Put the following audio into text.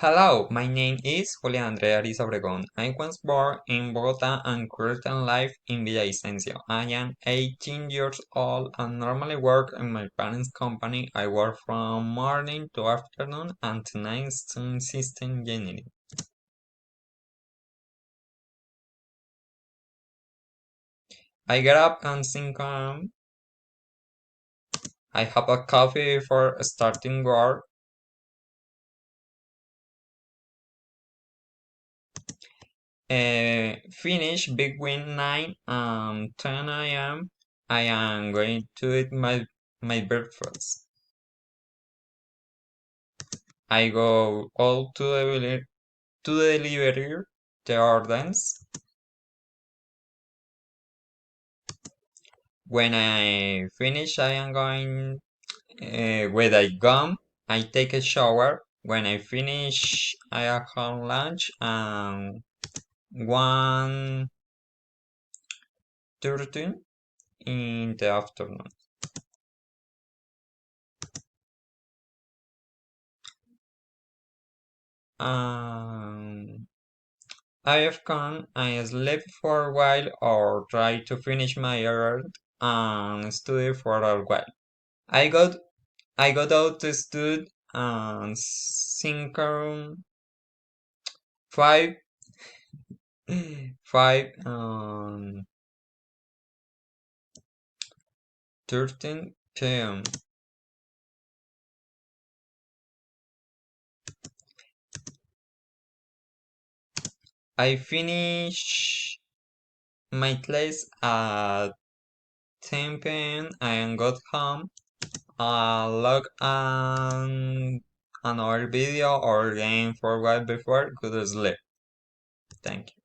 Hello, my name is Julián Andrea Ariza Obregón. I was born in Bogota and currently live in Villavicencio. I am 18 years old and normally work in my parents' company. I work from morning to afternoon and tonight in system engineering. I get up and think I have a coffee for starting work. Finish between 9 and 10 a.m. I am going to eat my breakfast. I go all to deliver the orders. When I finish, I am going with a gum. I take a shower. When I finish, I have lunch and 1:30 in the afternoon. Um, I have gone. I sleep for a while or try to finish my errand and study for a while. I got I got out to study and think five 13 p.m. I finish my class at 10 p.m. I got home, log another video or game for a while before go to sleep. Thank you.